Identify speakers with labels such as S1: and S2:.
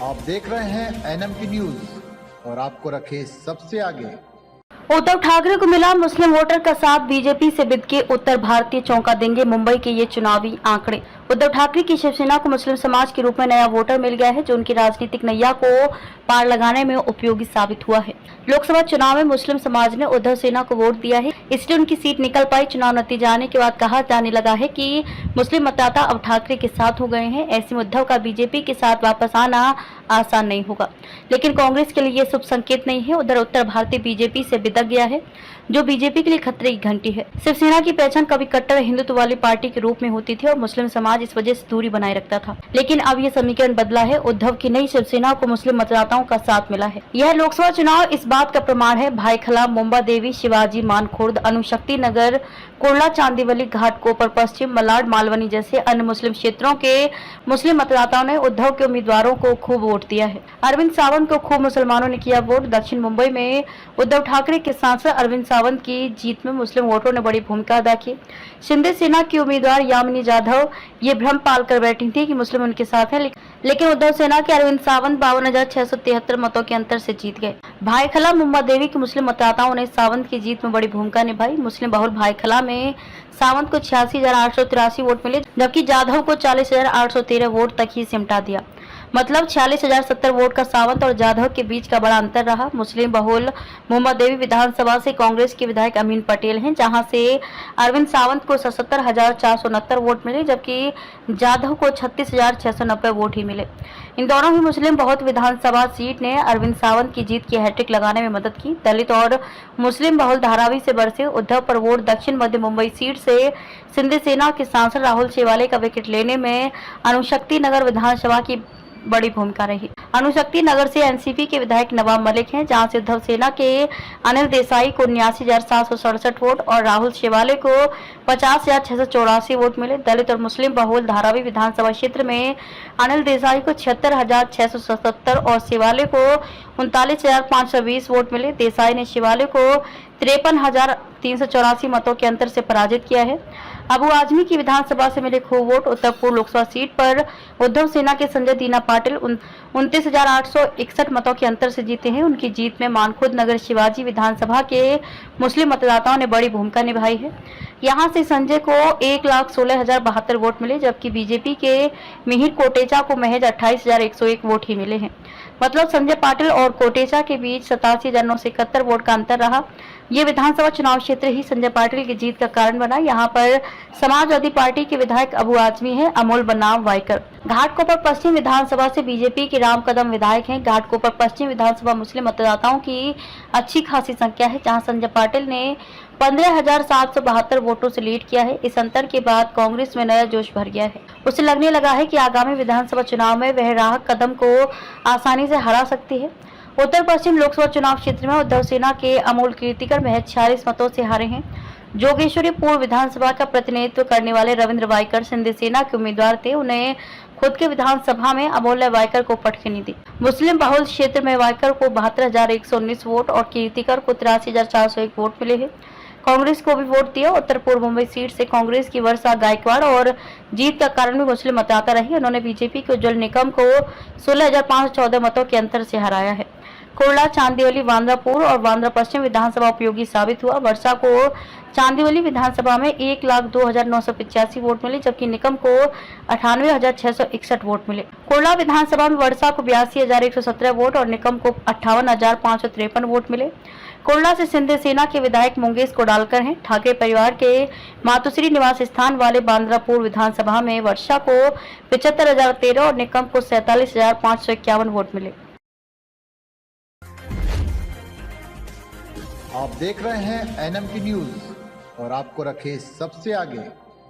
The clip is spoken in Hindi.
S1: आप देख रहे हैं एनएमटी न्यूज और आपको रखे सबसे आगे।
S2: उद्धव ठाकरे को मिला मुस्लिम वोटर का साथ, बीजेपी से बिद के उत्तर भारतीय चौंका देंगे मुंबई के ये चुनावी आंकड़े। उद्धव ठाकरे की शिवसेना को मुस्लिम समाज के रूप में नया वोटर मिल गया है, जो उनकी राजनीतिक नैया को पार लगाने में उपयोगी साबित हुआ है। लोकसभा चुनाव में मुस्लिम समाज ने उद्धव सेना को वोट दिया है, इसलिए उनकी सीट निकल पाई। चुनाव नतीजा आने के बाद कहा जाने लगा है कि मुस्लिम मतदाता अब ठाकरे के साथ हो गए हैं। ऐसे में उद्धव का बीजेपी के साथ वापस आना आसान नहीं होगा, लेकिन कांग्रेस के लिए ये शुभ संकेत नहीं है। उधर उत्तर भारतीय बीजेपी से बिदक गया है, जो बीजेपी के लिए खतरे की घंटी है। शिवसेना की पहचान कभी कट्टर हिंदुत्व वाली पार्टी के रूप में होती थी और मुस्लिम समाज इस वजह से दूरी बनाए रखता था, लेकिन अब ये समीकरण बदला है। उद्धव की नई शिवसेना को मुस्लिम मतदाताओं का साथ मिला है। यह लोकसभा चुनाव इस बात का प्रमाण है। भाईखला, मुंबा देवी, शिवाजी, मानखुर्द, अणुशक्ति नगर, कुर्ला, चांदीवली, घाटकोपर पश्चिम, मलाड, मालवनी जैसे अन्य मुस्लिम क्षेत्रों के मुस्लिम मतदाताओं ने उद्धव के उम्मीदवारों को खूब वोट दिया है। अरविंद सावंत को खूब मुसलमानों ने किया वोट। दक्षिण मुंबई में उद्धव ठाकरे के सांसद अरविंद सावंत की जीत में मुस्लिम वोटरों ने बड़ी भूमिका अदा की। शिंदे सेना की उम्मीदवार यामिनी जाधव ये भ्रम पाल कर बैठी थी कि मुस्लिम उनके साथ हैं, लेकिन उद्धव सेना के अरविंद सावंत 52,673 मतों के अंतर से जीत गए। भाईखला, मुंबा देवी के मुस्लिम मतदाताओं ने सावंत की जीत में बड़ी भूमिका निभाई। मुस्लिम बहुल भाईखला में सावंत को 86,883 वोट मिले, जबकि जाधव को 40,813 वोट तक ही सिमटा दिया। मतलब 46,070 वोट का सावंत और जाधव के बीच का बड़ा अंतर रहा। मुस्लिम बहुल मुंबा देवी विधानसभा से कांग्रेस के विधायक अमीन पटेल हैं, जहां से अरविंद सावंत को 77,469 वोट मिले, जबकि जाधव को 36,690 वोट ही मिले। इन दोनों ही मुस्लिम बहुल विधानसभा सीट ने अरविंद सावंत की जीत की हैट्रिक लगाने में मदद की। दलित और मुस्लिम बहुल धारावी से बरसे उद्धव पर वोट दक्षिण मध्य मुंबई सीट से शिंदे सेना के सांसद राहुल शेवाले का विकेट लेने में अणुशक्ति नगर विधानसभा की बड़ी भूमिका रही। अणुशक्ति नगर से एनसीपी के विधायक नवाब मलिक हैं, जहां से उद्धव सेना के अनिल देसाई को 79,767 वोट और राहुल शेवाले को 50,684 वोट मिले। दलित और मुस्लिम बहुल धारावी विधानसभा क्षेत्र में अनिल देसाई को 76,677 और शेवाले को 39,520 वोट मिले। देसाई ने शेवाले को 53,384 मतों के अंतर से पराजित किया है। अबू आजमी की विधानसभा से मिले खूब वोट। उत्तर पूर्व लोकसभा सीट पर उद्धव सेना के संजय दीना पाटिल 29,861 मतों के अंतर से जीते हैं। उनकी जीत में मानखुर्द नगर शिवाजी विधानसभा के मुस्लिम मतदाताओं ने बड़ी भूमिका निभाई है। यहां से संजय को 1,16,072 वोट मिले, जबकि बीजेपी के मिहिर कोटेचा को महज 28,101 वोट ही मिले हैं। मतलब संजय पाटिल और कोटेचा के बीच 87,971 वोट का अंतर रहा। ये विधानसभा चुनाव क्षेत्र ही संजय पाटिल की जीत का कारण बना। यहाँ पर समाजवादी पार्टी के विधायक अबू आजमी हैं, अमोल बनाम वाइकर। घाटकोपर पश्चिम विधानसभा से बीजेपी के राम कदम विधायक हैं। घाटकोपर पश्चिम विधानसभा मुस्लिम मतदाताओं की अच्छी खासी संख्या है, जहाँ संजय पाटिल ने 15,772 वोटों से लीड किया है। इस अंतर के बाद कांग्रेस में नया जोश भर गया है। उसे लगने लगा है कि आगामी विधानसभा चुनाव में वह राह कदम को आसानी से हरा सकती है। उत्तर पश्चिम लोकसभा चुनाव क्षेत्र में उद्धव सेना के अमोल कीर्तिकर महज 46 मतों से हारे हैं। जोगेश्वरी पूर्व विधानसभा का प्रतिनिधित्व करने वाले रविंद्र वाइकर शिंदे सेना के उम्मीदवार थे। उन्हें खुद के विधानसभा में अमोल्य वाइकर को पटखनी नहीं दी। मुस्लिम बहुल क्षेत्र में वाइकर को 72,119 वोट और कीर्तिकर को 83,401 वोट मिले हैं। कांग्रेस को भी वोट दिया। उत्तर पूर्व मुंबई सीट से कांग्रेस की वर्षा गायकवाड़ और जीत का कारण भी मुस्लिम मतदाता रही। उन्होंने बीजेपी के उज्जवल निकम को 16,514 मतों के अंतर से हराया है। कुर्ला, चांदीवली, बांद्रापुर और बांद्रा पश्चिम विधानसभा उपयोगी साबित हुआ। वर्षा को चांदीवली विधानसभा में 1,02,985 वोट मिले, जबकि निकम को 98,661 वोट मिले। कुर्ला विधानसभा में वर्षा को 82,117 वोट और निकम को 58,553 वोट मिले। कुर्ला से शिंदे सेना के विधायक मुंगेश कोडालकर हैं। ठाकरे परिवार के मातुश्री निवास स्थान वाले बांद्रापुर विधानसभा में वर्षा को 75,013 और निकम को 47,551 वोट मिले।
S1: आप देख रहे हैं एनएमटी न्यूज और आपको रखे सबसे आगे।